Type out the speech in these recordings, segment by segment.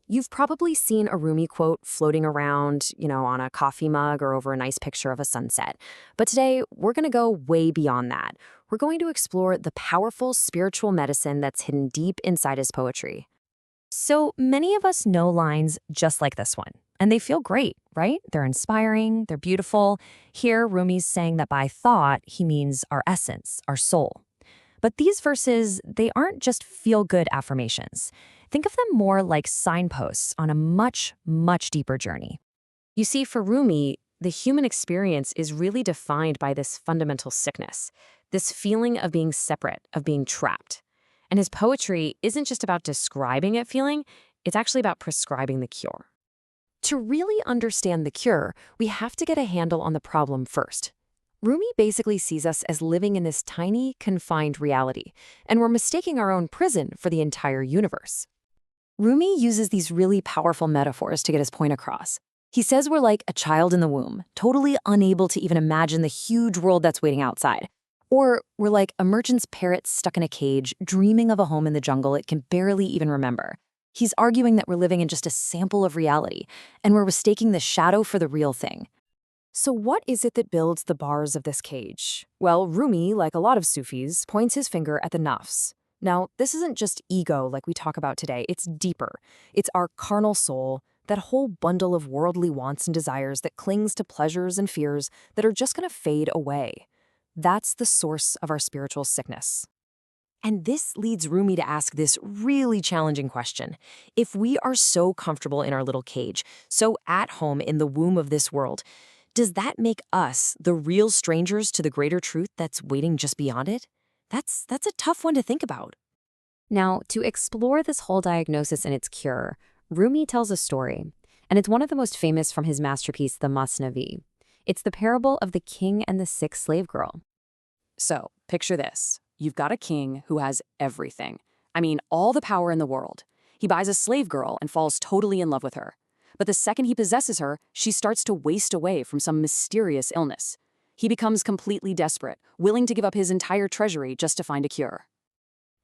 You've probably seen a Rumi quote floating around, on a coffee mug or over a nice picture of a sunset. But today, we're going to go way beyond that. We're going to explore the powerful spiritual medicine that's hidden deep inside his poetry. So many of us know lines just like this one, and they feel great, right? They're inspiring, they're beautiful. Here, Rumi's saying that by thought, he means our essence, our soul. But these verses, they aren't just feel-good affirmations. Think of them more like signposts on a much, much deeper journey. You see, for Rumi, the human experience is really defined by this fundamental sickness, this feeling of being separate, of being trapped. And his poetry isn't just about describing that feeling, it's actually about prescribing the cure. To really understand the cure, we have to get a handle on the problem first. Rumi basically sees us as living in this tiny, confined reality, and we're mistaking our own prison for the entire universe. Rumi uses these really powerful metaphors to get his point across. He says we're like a child in the womb, totally unable to even imagine the huge world that's waiting outside. Or we're like a merchant's parrot stuck in a cage, dreaming of a home in the jungle it can barely even remember. He's arguing that we're living in just a sample of reality, and we're mistaking the shadow for the real thing. So what is it that builds the bars of this cage? Well, Rumi, like a lot of Sufis, points his finger at the Nafs. Now, this isn't just ego like we talk about today, it's deeper. It's our carnal soul, that whole bundle of worldly wants and desires that clings to pleasures and fears that are just going to fade away. That's the source of our spiritual sickness. And this leads Rumi to ask this really challenging question. If we are so comfortable in our little cage, so at home in the womb of this world, does that make us the real strangers to the greater truth that's waiting just beyond it? That's a tough one to think about. Now, to explore this whole diagnosis and its cure, Rumi tells a story, and it's one of the most famous from his masterpiece, the Masnavi. It's the parable of the king and the sick slave girl. So, picture this. You've got a king who has everything. I mean, all the power in the world. He buys a slave girl and falls totally in love with her. But the second he possesses her, she starts to waste away from some mysterious illness. He becomes completely desperate, willing to give up his entire treasury just to find a cure.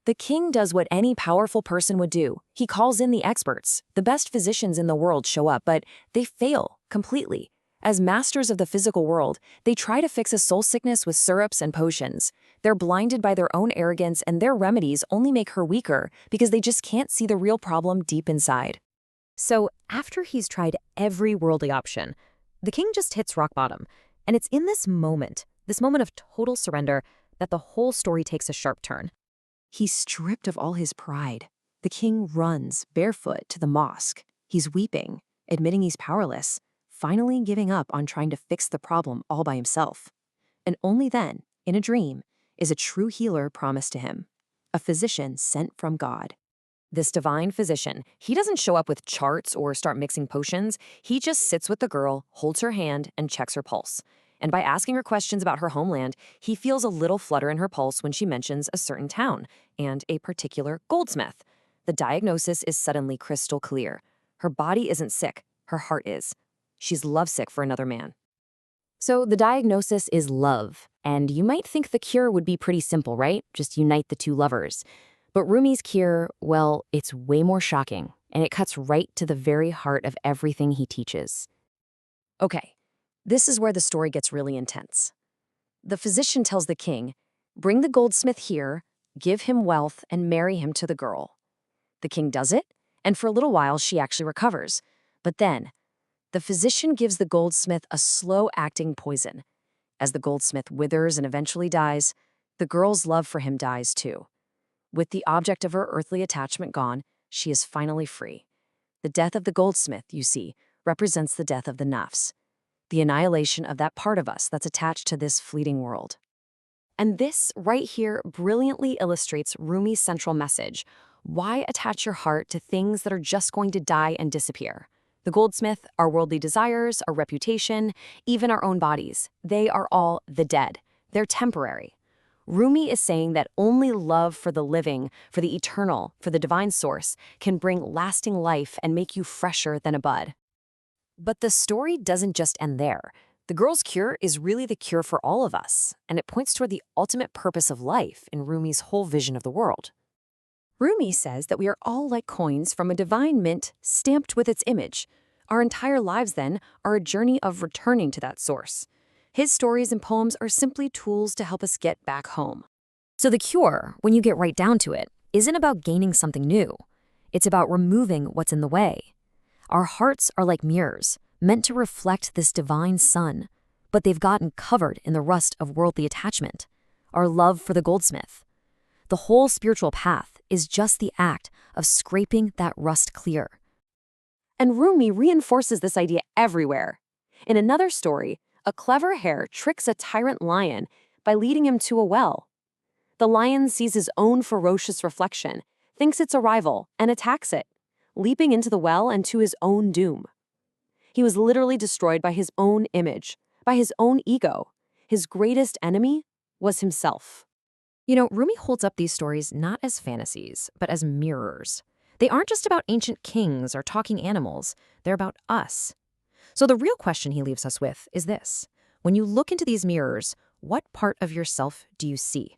The king does what any powerful person would do. He calls in the experts. The best physicians in the world show up, but they fail completely. As masters of the physical world, they try to fix a soul sickness with syrups and potions. They're blinded by their own arrogance, and their remedies only make her weaker because they just can't see the real problem deep inside. So after he's tried every worldly option, the king just hits rock bottom. And it's in this moment of total surrender, that the whole story takes a sharp turn. He's stripped of all his pride. The king runs barefoot to the mosque. He's weeping, admitting he's powerless, finally giving up on trying to fix the problem all by himself. And only then, in a dream, is a true healer promised to him, a physician sent from God. This divine physician, he doesn't show up with charts or start mixing potions. He just sits with the girl, holds her hand, and checks her pulse. And by asking her questions about her homeland, he feels a little flutter in her pulse when she mentions a certain town and a particular goldsmith. The diagnosis is suddenly crystal clear. Her body isn't sick, her heart is. She's lovesick for another man. So the diagnosis is love. And you might think the cure would be pretty simple, right? Just unite the two lovers. But Rumi's cure, well, it's way more shocking, and it cuts right to the very heart of everything he teaches. Okay, this is where the story gets really intense. The physician tells the king, bring the goldsmith here, give him wealth, and marry him to the girl. The king does it, and for a little while she actually recovers. But then, the physician gives the goldsmith a slow-acting poison. As the goldsmith withers and eventually dies, the girl's love for him dies too. With the object of her earthly attachment gone, she is finally free. The death of the goldsmith, you see, represents the death of the Nafs, the annihilation of that part of us that's attached to this fleeting world. And this right here brilliantly illustrates Rumi's central message. Why attach your heart to things that are just going to die and disappear? The goldsmith, our worldly desires, our reputation, even our own bodies, they are all the dead. They're temporary. Rumi is saying that only love for the living, for the eternal, for the divine source, can bring lasting life and make you fresher than a bud. But the story doesn't just end there. The girl's cure is really the cure for all of us, and it points toward the ultimate purpose of life in Rumi's whole vision of the world. Rumi says that we are all like coins from a divine mint stamped with its image. Our entire lives, then, are a journey of returning to that source. His stories and poems are simply tools to help us get back home. So the cure, when you get right down to it, isn't about gaining something new. It's about removing what's in the way. Our hearts are like mirrors, meant to reflect this divine sun, but they've gotten covered in the rust of worldly attachment, our love for the goldsmith. The whole spiritual path is just the act of scraping that rust clear. And Rumi reinforces this idea everywhere. In another story, a clever hare tricks a tyrant lion by leading him to a well. The lion sees his own ferocious reflection, thinks it's a rival, and attacks it, leaping into the well and to his own doom. He was literally destroyed by his own image, by his own ego. His greatest enemy was himself. Rumi holds up these stories not as fantasies, but as mirrors. They aren't just about ancient kings or talking animals, they're about us. So the real question he leaves us with is this. When you look into these mirrors, what part of yourself do you see?